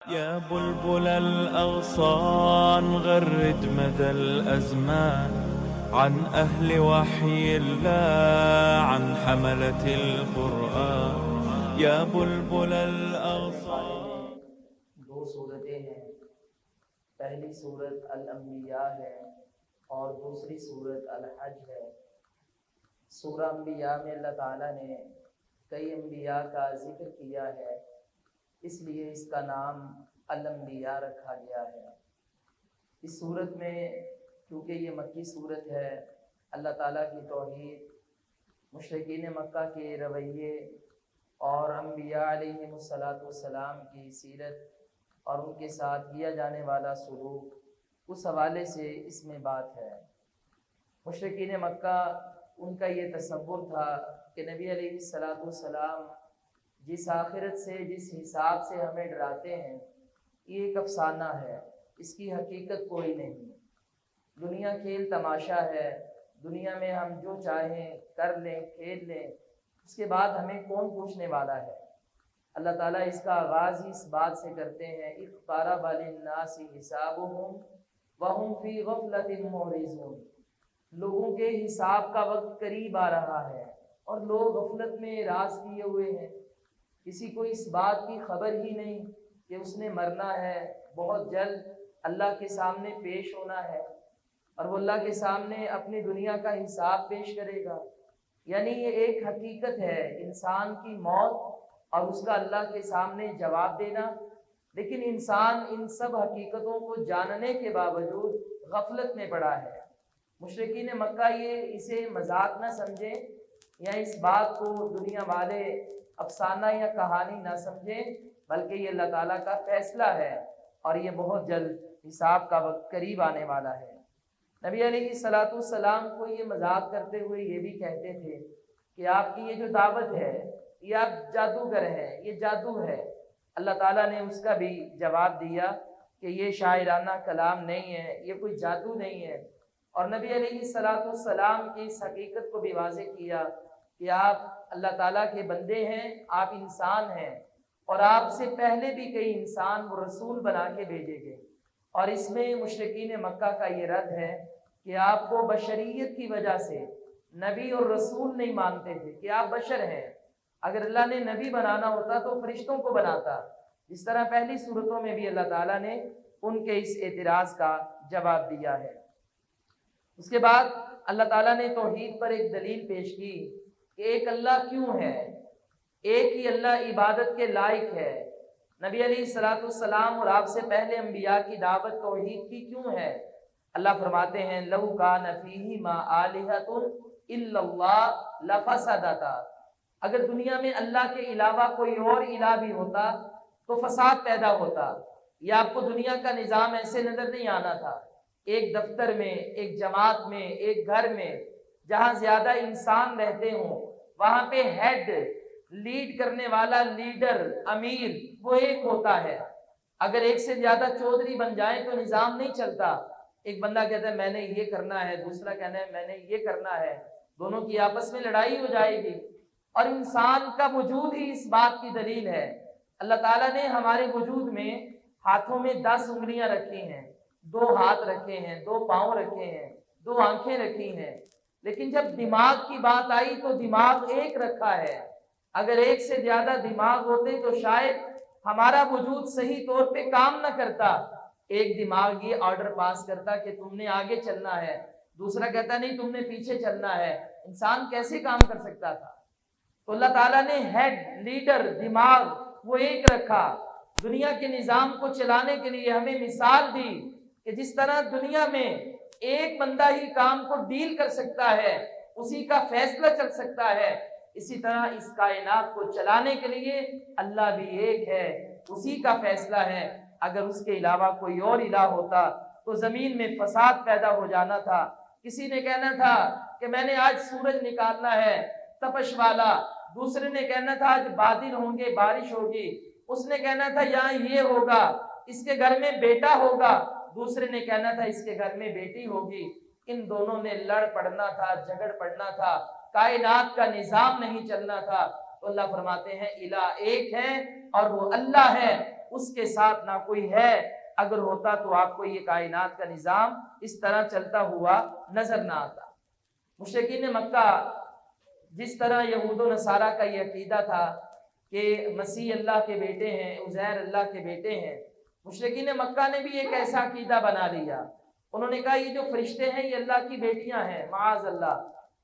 يا بلبل الأغصان غرد مدى الأزمان عن أهل وحي الله عن حملة القرآن يا بلبل الأغصان. دو صورتیں ہیں، پہلی صورت الانبیاء ہے اور دوسری صورت الحج ہے۔ سورہ انبیاء میں اللہ تعالیٰ نے کئی انبیاء کا ذکر کیا ہے، اس لیے اس کا نام الانبیاء رکھا گیا ہے۔ اس صورت میں کیونکہ یہ مکی صورت ہے، اللہ تعالیٰ کی توحید، مشرکین مکہ کے رویے اور انبیاء علیہ السلام کی سیرت اور ان کے ساتھ کیا جانے والا سلوک، اس حوالے سے اس میں بات ہے۔ مشرکین مکہ، ان کا یہ تصور تھا کہ نبی علیہ السلام جس آخرت سے، جس حساب سے ہمیں ڈراتے ہیں، یہ ایک افسانہ ہے، اس کی حقیقت کوئی نہیں۔ دنیا کھیل تماشا ہے، دنیا میں ہم جو چاہیں کر لیں، کھیل لیں، اس کے بعد ہمیں کون پوچھنے والا ہے؟ اللہ تعالیٰ اس کا آغاز ہی اس بات سے کرتے ہیں، اقترب للناس حسابهم وهم فی غفلۃ معرضون۔ لوگوں کے حساب کا وقت قریب آ رہا ہے اور لوگ غفلت میں راز کیے ہوئے ہیں۔ کسی کو اس بات کی خبر ہی نہیں کہ اس نے مرنا ہے، بہت جلد اللہ کے سامنے پیش ہونا ہے اور وہ اللہ کے سامنے اپنی دنیا کا حساب پیش کرے گا۔ یعنی یہ ایک حقیقت ہے، انسان کی موت اور اس کا اللہ کے سامنے جواب دینا، لیکن انسان ان سب حقیقتوں کو جاننے کے باوجود غفلت میں پڑا ہے۔ مشرکین مکہ یہ اسے مذاق نہ سمجھیں یا اس بات کو دنیا والے افسانہ یا کہانی نہ سمجھیں، بلکہ یہ اللہ تعالیٰ کا فیصلہ ہے اور یہ بہت جلد حساب کا وقت قریب آنے والا ہے۔ نبی علیہ السلام کو یہ مذاق کرتے ہوئے یہ بھی کہتے تھے کہ آپ کی یہ جو دعوت ہے، یہ آپ جادوگر ہیں، یہ جادو ہے۔ اللہ تعالیٰ نے اس کا بھی جواب دیا کہ یہ شاعرانہ کلام نہیں ہے، یہ کوئی جادو نہیں ہے، اور نبی علیہ السلام کی اس حقیقت کو بھی واضح کیا کہ آپ اللہ تعالیٰ کے بندے ہیں، آپ انسان ہیں، اور آپ سے پہلے بھی کئی انسان وہ رسول بنا کے بھیجے گئے۔ اور اس میں مشرکین مکہ کا یہ رد ہے کہ آپ کو بشریت کی وجہ سے نبی اور رسول نہیں مانتے تھے کہ آپ بشر ہیں۔ اگر اللہ نے نبی بنانا ہوتا تو فرشتوں کو بناتا، جس طرح پہلی صورتوں میں بھی اللہ تعالیٰ نے ان کے اس اعتراض کا جواب دیا ہے۔ اس کے بعد اللہ تعالیٰ نے توحید پر ایک دلیل پیش کی کہ ایک اللہ کیوں ہے، ایک ہی اللہ عبادت کے لائق ہے۔ نبی علیہ السلام اور آپ سے پہلے انبیاء کی دعوت توحید کی کیوں ہے؟ اللہ فرماتے ہیں لَوْ كَانَ فِيهِمَا آلِهَةٌ إِلَّا اللَّهُ لَفَسَدَتَا۔ اگر دنیا میں اللہ کے علاوہ کوئی اور الہ بھی ہوتا تو فساد پیدا ہوتا۔ یہ آپ کو دنیا کا نظام ایسے نظر نہیں آنا تھا، ایک دفتر میں، ایک جماعت میں، ایک گھر میں جہاں زیادہ انسان رہتے ہوں، وہاں پہ ہیڈ، لیڈ کرنے والا، لیڈر، امیر، وہ ایک ہوتا ہے۔ اگر ایک سے زیادہ چودھری بن جائیں تو نظام نہیں چلتا۔ ایک بندہ کہتا ہے میں نے یہ کرنا ہے، دوسرا کہنا ہے میں نے یہ کرنا ہے، دونوں کی آپس میں لڑائی ہو جائے گی۔ اور انسان کا وجود ہی اس بات کی دلیل ہے۔ اللہ تعالیٰ نے ہمارے وجود میں ہاتھوں میں 10 انگلیاں رکھی ہیں، 2 ہاتھ رکھے ہیں، 2 پاؤں رکھے ہیں، 2 آنکھیں رکھی ہیں، لیکن جب دماغ کی بات آئی تو دماغ ایک رکھا ہے۔ اگر ایک سے زیادہ دماغ ہوتے تو شاید ہمارا وجود صحیح طور پہ کام نہ کرتا۔ ایک دماغ یہ آرڈر پاس کرتا کہ تم نے آگے چلنا ہے، دوسرا کہتا نہیں تم نے پیچھے چلنا ہے، انسان کیسے کام کر سکتا تھا؟ تو اللہ تعالیٰ نے ہیڈ، لیڈر، دماغ وہ ایک رکھا۔ دنیا کے نظام کو چلانے کے لیے ہمیں مثال دی کہ جس طرح دنیا میں ایک بندہ ہی کام کو ڈیل کر سکتا ہے، اسی کا فیصلہ چل سکتا ہے، اسی طرح اس کائنات کو چلانے کے لیے اللہ بھی ایک ہے، اسی کا فیصلہ ہے۔ اگر اس کے علاوہ کوئی اور الہ ہوتا تو زمین میں فساد پیدا ہو جانا تھا۔ کسی نے کہنا تھا کہ میں نے آج سورج نکالنا ہے تپش والا، دوسرے نے کہنا تھا آج بادل ہوں گے، بارش ہوگی، اس نے کہنا تھا یہاں یہ ہوگا، اس کے گھر میں بیٹا ہوگا، دوسرے نے کہنا تھا اس کے گھر میں بیٹی ہوگی۔ ان دونوں نے لڑ پڑنا تھا، جھگڑ پڑنا تھا، کائنات کا نظام نہیں چلنا تھا۔ تو اللہ فرماتے ہیں الہ ایک ہے اور وہ اللہ ہے، اس کے ساتھ نہ کوئی ہے، اگر ہوتا تو آپ کو یہ کائنات کا نظام اس طرح چلتا ہوا نظر نہ آتا۔ مشرکین مکہ جس طرح یہود و نصارہ کا یہ عقیدہ تھا کہ مسیح اللہ کے بیٹے ہیں، عزیر اللہ کے بیٹے ہیں، مشرکین مکہ نے بھی ایک ایسا عقیدہ بنا لیا۔ انہوں نے کہا یہ جو فرشتے ہیں یہ اللہ کی بیٹیاں ہیں، معاذ اللہ۔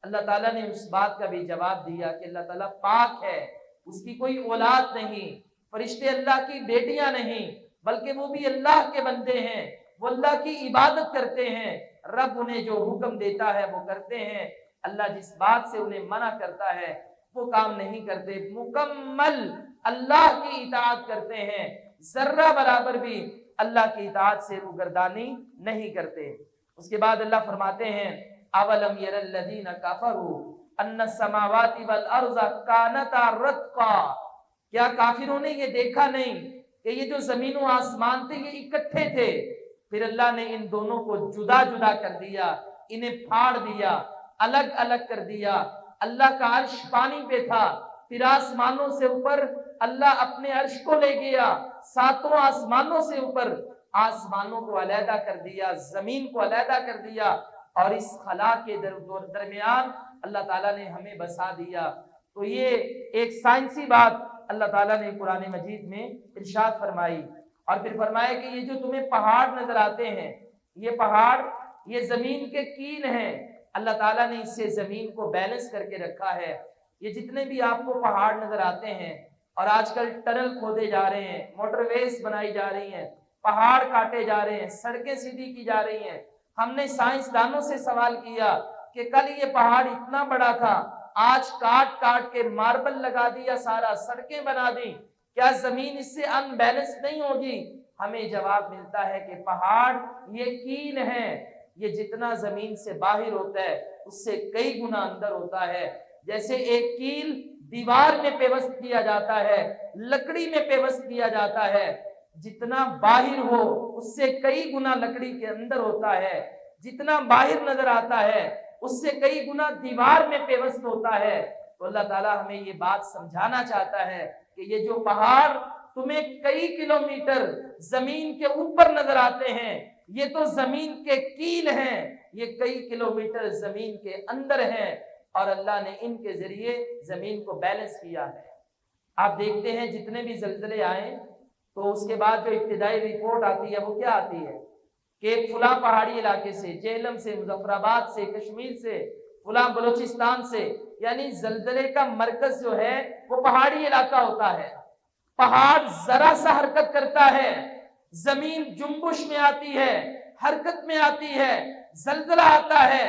اللہ تعالیٰ نے اس بات کا بھی جواب دیا کہ اللہ تعالیٰ پاک ہے، اس کی کوئی اولاد نہیں، فرشتے اللہ کی بیٹیاں نہیں، بلکہ وہ بھی اللہ کے بندے ہیں، وہ اللہ کی عبادت کرتے ہیں، رب انہیں جو حکم دیتا ہے وہ کرتے ہیں، اللہ جس بات سے انہیں منع کرتا ہے وہ کام نہیں کرتے، مکمل اللہ کی اطاعت کرتے ہیں، ذرہ برابر بھی اللہ کی اطاعت سے روگردانی نہیں کرتے۔ اس کے بعد اللہ فرماتے ہیں اولم یر الذین کفروا ان السماوات والارض کانتا رتقا، کیا کافروں نے یہ دیکھا نہیں کہ یہ جو زمین و آسمان تھے یہ اکٹھے تھے، پھر اللہ نے ان دونوں کو جدا جدا کر دیا، انہیں پھاڑ دیا، الگ الگ کر دیا۔ اللہ کا عرش پانی پہ تھا، پھر آسمانوں سے اوپر اللہ اپنے عرش کو لے گیا، ساتوں آسمانوں سے اوپر آسمانوں کو علیحدہ کر دیا، زمین کو علیحدہ کر دیا، اور اس خلا کے درمیان اللہ تعالیٰ نے ہمیں بسا دیا۔ تو یہ ایک سائنسی بات اللہ تعالیٰ نے قرآن مجید میں ارشاد فرمائی، اور پھر فرمایا کہ یہ جو تمہیں پہاڑ نظر آتے ہیں، یہ پہاڑ یہ زمین کے کیل ہیں، اللہ تعالیٰ نے اس سے زمین کو بیلنس کر کے رکھا ہے۔ یہ جتنے بھی آپ کو پہاڑ نظر آتے ہیں، اور آج کل ٹنل کھودے جا رہے ہیں، موٹر ویز بنائی جا رہی ہیں، پہاڑ کاٹے جا رہے ہیں، سڑکیں سیدھی کی جا رہی ہیں، ہم نے سائنسدانوں سے سوال کیا کہ کل یہ پہاڑ اتنا بڑا تھا، آج کاٹ کاٹ کے ماربل لگا دیا، سارا سڑکیں بنا دی، کیا زمین اس سے ان بیلنس نہیں ہوگی؟ ہمیں جواب ملتا ہے کہ پہاڑ یہ کیل ہیں، یہ جتنا زمین سے باہر ہوتا ہے اس سے کئی گنا اندر ہوتا ہے۔ جیسے ایک کیل دیوار میں پیوست کیا جاتا ہے، لکڑی میں پیوست کیا جاتا ہے، جتنا باہر ہو اس سے کئی گنا لکڑی کے اندر ہوتا ہے، جتنا باہر نظر آتا ہے اس سے کئی گنا دیوار میں پیوست ہوتا ہے۔ تو اللہ تعالیٰ ہمیں یہ بات سمجھانا چاہتا ہے کہ یہ جو پہاڑ تمہیں کئی کلومیٹر زمین کے اوپر نظر آتے ہیں، یہ تو زمین کے کیل ہیں، یہ کئی کلومیٹر زمین کے اندر ہیں، اور اللہ نے ان کے ذریعے زمین کو بیلنس کیا ہے۔ آپ دیکھتے ہیں جتنے بھی زلزلے آئیں تو اس کے بعد جو ابتدائی رپورٹ آتی ہے وہ کیا آتی ہے کہ فلاں پہاڑی علاقے سے، جہلم سے، مظفر آباد سے، کشمیر سے، فلاں بلوچستان سے، یعنی زلزلے کا مرکز جو ہے وہ پہاڑی علاقہ ہوتا ہے۔ پہاڑ ذرا سا حرکت کرتا ہے، زمین جنبش میں آتی ہے، حرکت میں آتی ہے، زلزلہ آتا ہے،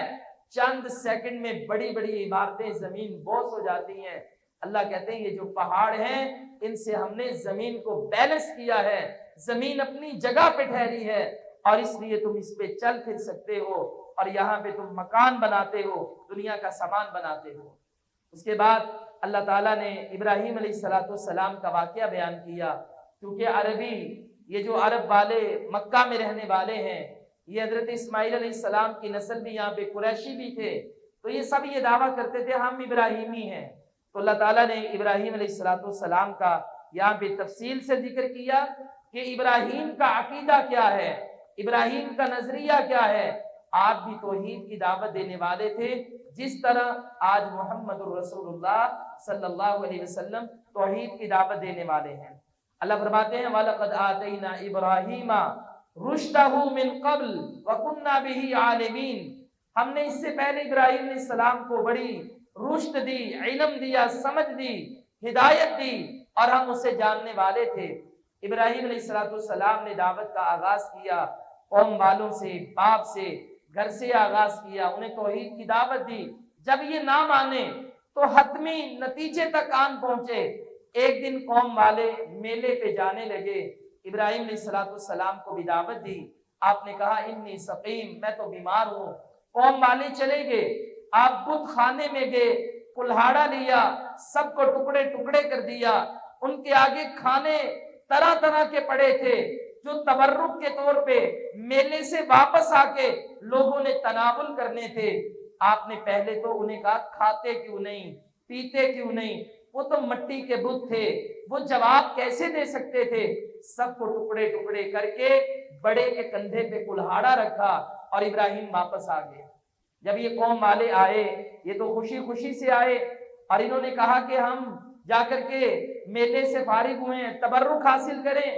چند سیکنڈ میں بڑی بڑی عمارتیں زمین بوس ہو جاتی ہیں۔ اللہ کہتے ہیں یہ جو پہاڑ ہیں ان سے ہم نے زمین کو بیلنس کیا ہے، زمین اپنی جگہ پہ ٹھہری ہے، اور اس لیے تم اس پہ چل پھر سکتے ہو، اور یہاں پہ تم مکان بناتے ہو، دنیا کا سامان بناتے ہو۔ اس کے بعد اللہ تعالیٰ نے ابراہیم علیہ السلام کا واقعہ بیان کیا، کیونکہ عربی یہ جو عرب والے مکہ میں رہنے والے ہیں، یہ حضرت اسماعیل علیہ السلام کی نسل بھی یہاں پہ قریشی بھی تھے، تو یہ سب یہ دعویٰ کرتے تھے ہم ابراہیمی ہیں۔ تو اللہ تعالیٰ نے ابراہیم علیہ السلام کا یہاں پہ تفصیل سے ذکر کیا کہ ابراہیم کا عقیدہ کیا ہے، ابراہیم کا نظریہ کیا ہے۔ آپ بھی توحید کی دعوت دینے والے تھے، جس طرح آج محمد رسول اللہ صلی اللہ علیہ وسلم توحید کی دعوت دینے والے ہیں۔ اللہ فرماتے ہیں وَلَقَدْ آتَيْنَا إِبْرَاهِيمَ رُشْدَهُ مِنْ قَبْلِ وَكُنَّا بِهِ عَالِمِينَ، ہم نے اس سے پہلے ابراہیم علیہ السلام کو بڑی رشد دی، علم دیا، سمجھ دی، ہدایت دی، اور ہم اسے جاننے والے تھے۔ ابراہیم علیہ السلام نے دعوت کا آغاز کیا، قوم والوں سے، باپ سے، گھر سے آغاز کیا، انہیں توحید کی دعوت دی۔ جب یہ نہ مانے تو حتمی نتیجے تک آن پہنچے۔ ایک دن قوم والے میلے پہ جانے لگے، ابراہیم علیہ السلام کو بھی دعوت دی، آپ نے کہا انی سقیم، میں تو بیمار ہوں۔ قوم والے چلے گئے، آپ بت خانے میں گئے، کلہاڑا لیا، سب کو ٹکڑے ٹکڑے کر دیا، ان کے آگے کھانے طرح طرح کے پڑے تھے جو تبرک کے طور پہ میلے سے واپس آ کے لوگوں نے تناول کرنے تھے۔ آپ نے پہلے تو انہیں کہا کھاتے کیوں نہیں، پیتے کیوں نہیں، وہ تو مٹی کے بت تھے، وہ جواب کیسے دے سکتے تھے؟ سب کو ٹکڑے ٹکڑے کر کے بڑے کے کندھے پہ کلہاڑا رکھا اور ابراہیم واپس آ گئے۔ جب یہ قوم والے آئے، یہ تو خوشی خوشی سے آئے اور انہوں نے کہا کہ ہم جا کر کے میلے سے فارغ ہوئے ہیں، تبرک حاصل کریں،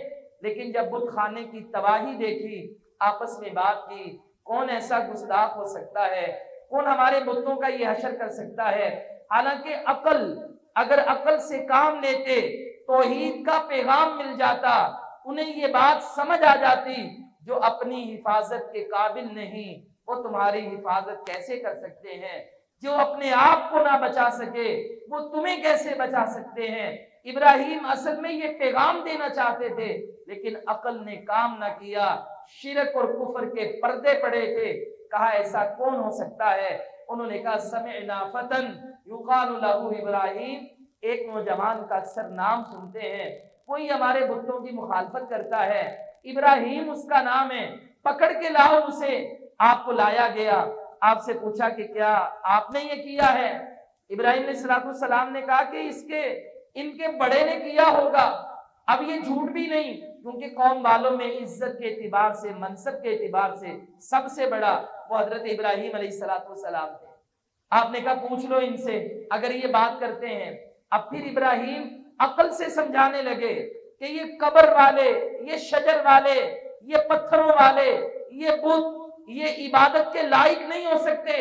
لیکن جب بت خانے کی تباہی دیکھی، آپس میں بات کی، کون ایسا گستاخ ہو سکتا ہے، کون ہمارے بتوں کا یہ حشر کر سکتا ہے؟ حالانکہ اگر عقل سے کام لیتے، توحید کا پیغام مل جاتا، انہیں یہ بات سمجھ آ جاتی، جو اپنی حفاظت کے قابل نہیں وہ تمہاری حفاظت کیسے کر سکتے ہیں؟ جو اپنے آپ کو نہ بچا سکے وہ تمہیں کیسے بچا سکتے ہیں؟ ابراہیم اصل میں یہ پیغام دینا چاہتے تھے، لیکن عقل نے کام نہ کیا، شرک اور کفر کے پردے پڑے تھے۔ کہا ایسا کون ہو سکتا ہے؟ انہوں نے کہا سمعنا فتن یقال له ابراہیم، ایک نوجوان کا اکثر نام سنتے ہیں، کوئی ہمارے بتوں کی مخالفت کرتا ہے، ابراہیم اس کا نام ہے، پکڑ کے لاؤ اسے۔ آپ کو لایا گیا، آپ سے پوچھا کہ کیا آپ نے یہ کیا ہے؟ ابراہیم علیہ السلام نے کہا کہ ان کے بڑے نے کیا ہوگا۔ اب یہ جھوٹ بھی نہیں، کیونکہ قوم والوں میں عزت کے اعتبار سے، منصب کے اعتبار سے سب سے بڑا وہ حضرت ابراہیم علیہ السلام تھے۔ آپ نے کہا پوچھ لو ان سے اگر یہ بات کرتے ہیں۔ اب پھر ابراہیم عقل سے سمجھانے لگے کہ یہ قبر والے، یہ شجر والے، یہ پتھروں والے، یہ بت، یہ عبادت کے لائق نہیں ہو سکتے،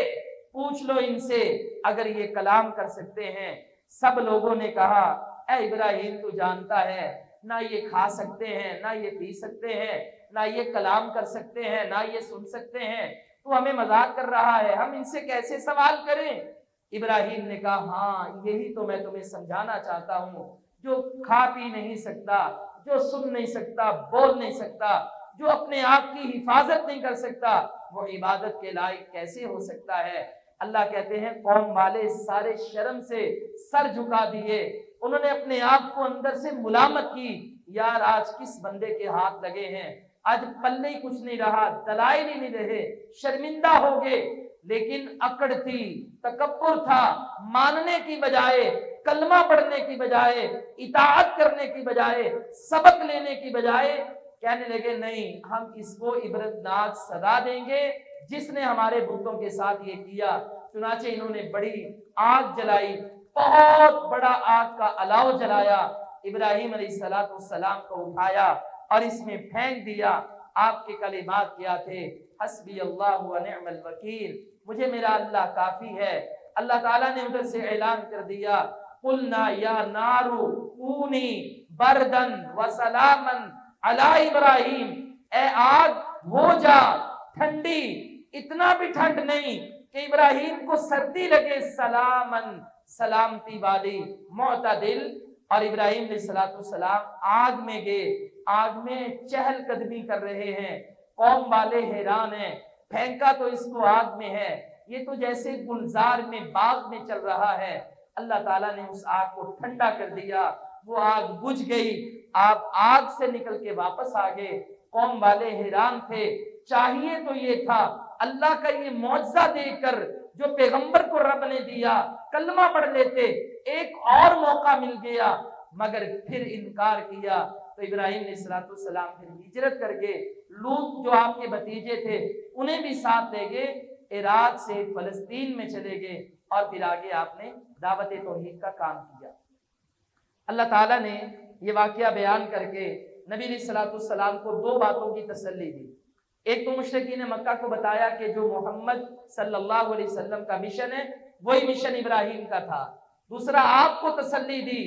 پوچھ لو ان سے اگر یہ کلام کر سکتے ہیں۔ سب لوگوں نے کہا اے ابراہیم تو جانتا ہے نہ یہ کھا سکتے ہیں، نہ یہ پی سکتے ہیں، نہ یہ کلام کر سکتے ہیں، نہ یہ سن سکتے ہیں، تو ہمیں مذاق کر رہا ہے، ہم ان سے کیسے سوال کریں؟ ابراہیم نے کہا ہاں یہی تو میں تمہیں سمجھانا چاہتا ہوں، جو کھا پی نہیں سکتا، جو سن نہیں سکتا، بول نہیں سکتا، جو اپنے آپ کی حفاظت نہیں کر سکتا، وہ عبادت کے لائق کیسے ہو سکتا ہے؟ اللہ کہتے ہیں قوم والے سارے شرم سے سر جھکا دیے، انہوں نے اپنے آپ کو اندر سے ملامت کی، یار آج کس بندے کے ہاتھ لگے ہیں، آج پلے ہی کچھ نہیں رہا، دلائل ہی نہیں رہے، شرمندہ ہو گئے۔ لیکن اکڑ تھی، تکبر تھا، ماننے کی بجائے، کلمہ پڑھنے کی بجائے، اطاعت کرنے کی بجائے، سبق لینے کی بجائے کہنے لگے نہیں، ہم اس کو عبرتناک سزا دیں گے جس نے ہمارے بتوں کے ساتھ یہ کیا۔ چنانچہ انہوں نے بڑی آگ جلائی، بہت بڑا آگ کا الاؤ جلایا، ابراہیم علیہ السلام کو اٹھایا اور اس میں پھینک دیا۔ آپ کے کلمات کیا تھے؟ حسبی اللہ و نعم الوکیل، مجھے میرا اللہ کافی ہے۔ اللہ تعالیٰ نے ادھر سے اعلان کر دیا قلنا یا نار کونی بردن و سلاما علی ابراہیم، اے آگ ہو جا ٹھنڈی، اتنا بھی ٹھنڈ نہیں کہ ابراہیم کو سردی لگے، سلامن سلامتی والی، معتدل۔ اور ابراہیم علیہ السلام آگ میں گئے، آگ میں چہل قدمی کر رہے ہیں، قوم والے حیران ہیں، پھینکا تو اس کو آگ میں ہے، یہ تو جیسے گلزار میں باغ میں چل رہا ہے۔ اللہ تعالیٰ نے اس آگ کو ٹھنڈا کر دیا، وہ آگ بجھ گئی، آپ آگ سے نکل کے واپس آ گئے۔ قوم والے حیران تھے، چاہیے تو یہ تھا اللہ کا یہ معجزہ دیکھ کر جو پیغمبر کو رب نے دیا کلمہ پڑھ لیتے، ایک اور موقع مل گیا، مگر پھر انکار کیا۔ تو ابراہیم علیہ السلام پھر ہجرت کر گئے، لوط جو آپ کے بھتیجے تھے انہیں بھی ساتھ لے گئے، عراق سے فلسطین میں چلے گئے اور پھر آگے آپ نے دعوت توحید کا کام کیا۔ اللہ تعالیٰ نے یہ واقعہ بیان کر کے نبی علیہ السلام کو دو باتوں کی تسلی دی۔ ایک تو مشرکین مکہ کو بتایا کہ جو محمد صلی اللہ علیہ وسلم کا مشن ہے وہی مشن ابراہیم کا تھا۔ دوسرا آپ کو تسلی دی،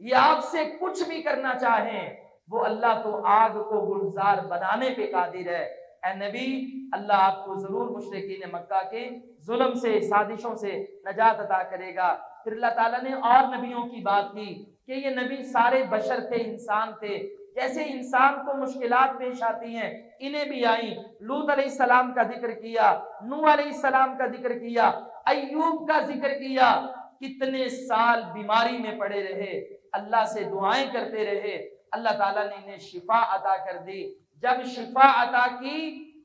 یہ آپ سے کچھ بھی کرنا چاہیں وہ اللہ تو آگ کو گلزار بنانے پہ قادر ہے۔ اے نبی، اللہ آپ کو ضرور مشرکین مکہ کے ظلم سے، سازشوں سے نجات عطا کرے گا۔ پھر اللہ تعالیٰ نے اور نبیوں کی بات کی کہ یہ نبی سارے بشر تھے، انسان تھے، جیسے انسان کو مشکلات پیش آتی ہیں انہیں بھی آئیں۔ لوط علیہ السلام کا ذکر کیا، نوح علیہ السلام کا ذکر کیا، ایوب کا ذکر کیا، کتنے سال بیماری میں پڑے رہے، اللہ سے دعائیں کرتے رہے، اللہ تعالیٰ نے انہیں شفا عطا کر دی۔ جب شفا عطا کی،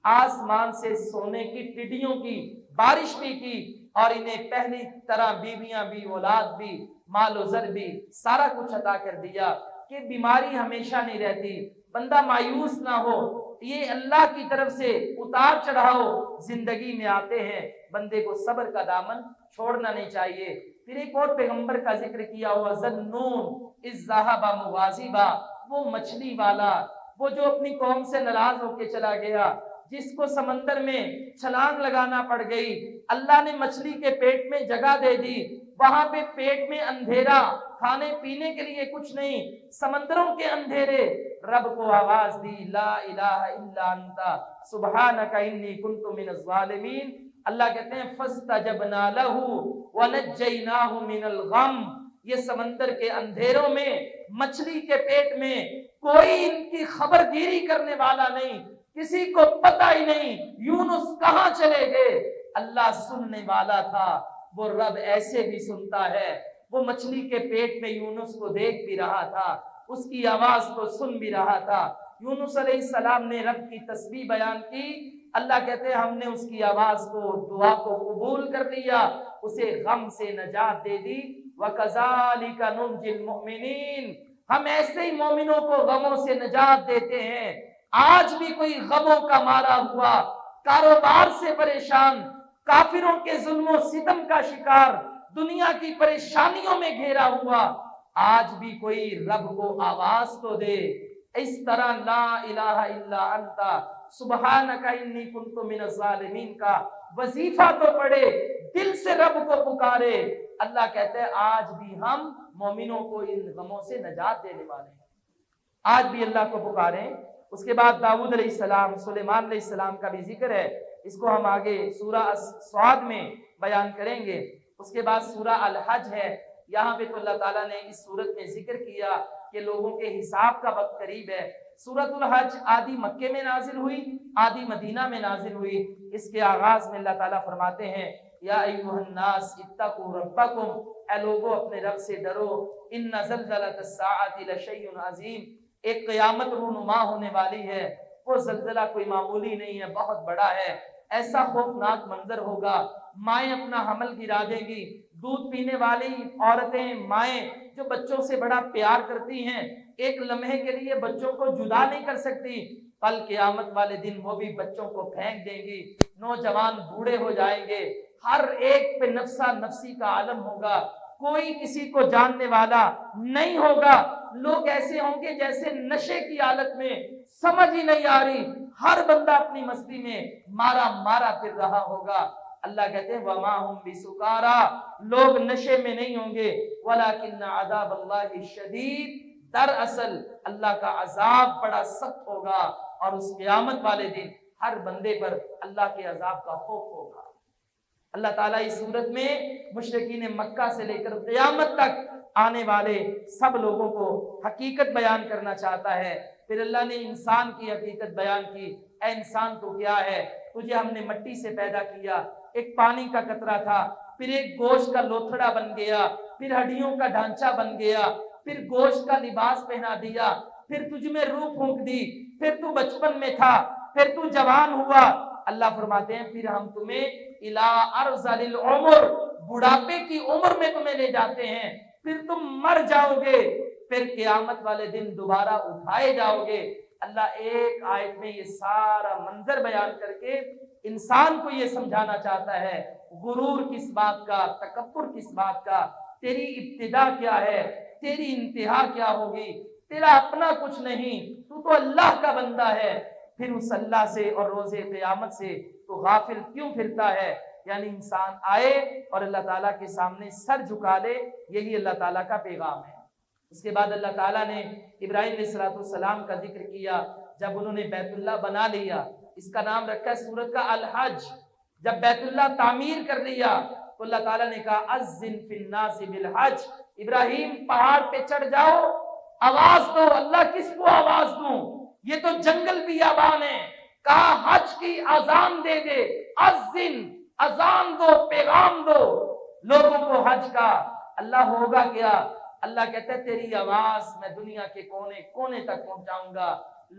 آسمان سے سونے کی ٹڈیوں کی بارش بھی کی اور انہیں پہلی طرح بیویاں بھی، اولاد بھی، مال و زر بھی، سارا کچھ عطا کر دیا کہ بیماری ہمیشہ نہیں رہتی، بندہ مایوس نہ ہو۔ یہ اللہ کی طرف سے اتار چڑھاؤ زندگی میں آتے ہیں، بندے کو صبر کا دامن چھوڑنا نہیں چاہیے۔ پھر ایک اور پیغمبر کا ذکر کیا ہوا، ذَنُّونَ اِذ ذَهَبَ مُغَاضِبًا، وہ مچھلی والا، وہ جو اپنی قوم سے ناراض ہو کے چلا گیا، جس کو سمندر میں چھلانگ لگانا پڑ گئی، اللہ نے مچھلی کے پیٹ میں جگہ دے دی، وہاں پہ پیٹ میں اندھیرا، کھانے پینے کے لیے کچھ نہیں، سمندروں کے اندھیرے، رب کو آواز دی، لا الہ الا انت سبحانک انی کنت من الظالمین۔ اللہ کہتے ہیں فاستجبنا لہ ونجیناہ من الغم، یہ سمندر کے اندھیروں میں، مچھلی کے پیٹ میں کوئی ان کی خبرگیری کرنے والا نہیں، کسی کو پتہ ہی نہیں یونس کہاں چلے گئے، اللہ سننے والا تھا۔ وہ رب ایسے بھی سنتا ہے، وہ مچھلی کے پیٹ میں یونس کو دیکھ بھی رہا تھا، اس کی آواز کو سن بھی رہا تھا۔ یونس علیہ السلام نے رب کی تسبیح بیان کی، اللہ کہتے ہیں ہم نے اس کی آواز کو، دعا کو قبول کر لیا، اسے غم سے نجات دے دی۔ وَكَذَلِكَ نُنْجِي الْمُؤْمِنِينَ، ہم ایسے ہی مومنوں کو غموں سے نجات دیتے ہیں۔ آج بھی کوئی غموں کا مارا ہوا، کاروبار سے پریشان، کافروں کے ظلم و ستم کا شکار، دنیا کی پریشانیوں میں گھیرا ہوا، آج بھی کوئی رب کو آواز تو دے، اس طرح لا الہ الا انت سبحانک انی کنت من الظالمین کا وظیفہ تو پڑھے، دل سے رب کو پکارے۔ اللہ کہتے ہیں آج بھی ہم مومنوں کو ان غموں سے نجات دینے والے ہیں، آج بھی اللہ کو پکاریں۔ اس کے بعد داؤد علیہ السلام، سلیمان علیہ السلام کا بھی ذکر ہے، اس کو ہم آگے سورہ صاد میں بیان کریں گے۔ اس کے بعد سورہ الحج ہے، یہاں پہ تو اللہ تعالیٰ نے اس سورت میں ذکر کیا کہ لوگوں کے حساب کا وقت قریب ہے۔ سورۃ الحج آدھی مکے میں نازل ہوئی، آدھی مدینہ میں نازل ہوئی۔ اس کے آغاز میں اللہ تعالیٰ فرماتے ہیں یا ایھا الناس اتقوا ربکم، اے لوگوں اپنے رب سے ڈرو، ان زلزلۃ الساعۃ لشیء عظیم، ایک قیامت رونما ہونے والی ہے، وہ زلزلہ کوئی معمولی نہیں ہے، بہت بڑا ہے، ایسا خوفناک منظر ہوگا، مائیں اپنا حمل گرا دیں گی، دودھ پینے والی عورتیں، مائیں جو بچوں سے بڑا پیار کرتی ہیں، ایک لمحے کے لیے بچوں کو جدا نہیں کر سکتی، کل قیامت والے دن وہ بھی بچوں کو پھینک دیں گی، نوجوان بوڑھے ہو جائیں گے، ہر ایک پہ نفسا نفسی کا عالم ہوگا، کوئی کسی کو جاننے والا نہیں ہوگا، لوگ ایسے ہوں گے جیسے نشے کی حالت میں، سمجھ ہی نہیں آ رہی، ہر بندہ اپنی مستی میں مارا مارا پھر رہا ہوگا۔ اللہ کہتے ہیں وَمَا هُمْ بِسُكَارَىٰ، لوگ نشے میں نہیں ہوں گے، وَلَٰكِنَّ عَذَابَ اللَّهِ شَدِيدٌ، دراصل اللہ کا عذاب بڑا سخت ہوگا، اور اس قیامت والے دن ہر بندے پر اللہ کے عذاب کا خوف ہوگا۔ اللہ تعالیٰ اس صورت میں مشرکین مکہ سے لے کر قیامت تک آنے والے سب لوگوں کو حقیقت بیان کرنا چاہتا ہے۔ پھر اللہ نے انسان کی حقیقت بیان کی، اے انسان تو کیا ہے، تجھے ہم نے مٹی سے پیدا کیا، ایک پانی کا قطرہ تھا، پھر ایک گوشت کا لوتھڑا بن گیا، پھر ہڈیوں کا ڈھانچہ بن گیا، پھر گوشت کا لباس پہنا دیا، پھر تجھ میں روح پھونک دی، پھر تو بچپن میں تھا، پھر تو جوان ہوا۔ اللہ فرماتے ہیں پھر ہم تمہیں الی ارذل العمر، بڑھاپے کی عمر میں تمہیں لے جاتے ہیں، پھر تم مر جاؤ گے، پھر قیامت والے دن دوبارہ اٹھائے جاؤ گے۔ اللہ ایک آیت میں یہ سارا منظر بیان کر کے انسان کو یہ سمجھانا چاہتا ہے، غرور کس بات کا، تکبر کس بات کا، تیری ابتدا کیا ہے، تیری انتہا کیا ہوگی، تیرا اپنا کچھ نہیں، تو اللہ کا بندہ ہے، پھر اس اللہ سے اور روز قیامت سے تو غافل کیوں پھرتا ہے؟ یعنی انسان آئے اور اللہ تعالیٰ کے سامنے سر جھکا لے، یہی اللہ تعالیٰ کا پیغام ہے۔ اس کے بعد اللہ تعالیٰ نے ابراہیم علیہ السلام کا ذکر کیا، جب انہوں نے بیت اللہ بنا لیا، اس کا نام رکھا ہے سورت کا الحج۔ جب بیت اللہ تعمیر کر لیا تو اللہ تعالیٰ نے کہا اذن فی الناس بالحج، ابراہیم پہاڑ پہ چڑھ جاؤ، آواز دو۔ اللہ کس کو آواز دوں، یہ تو جنگل بیابان ہے، کہا حج کی اذان دے دے، اذن، اذان دو، پیغام دو لوگوں کو حج کا۔ اللہ ہوگا کیا؟ اللہ کہتا ہے تیری آواز میں دنیا کے کونے کونے تک پہنچاؤں گا،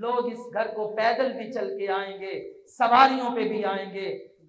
لوگ اس گھر کو پیدل بھی چل کے آئیں گے، سواریوں پہ بھی آئیں گے،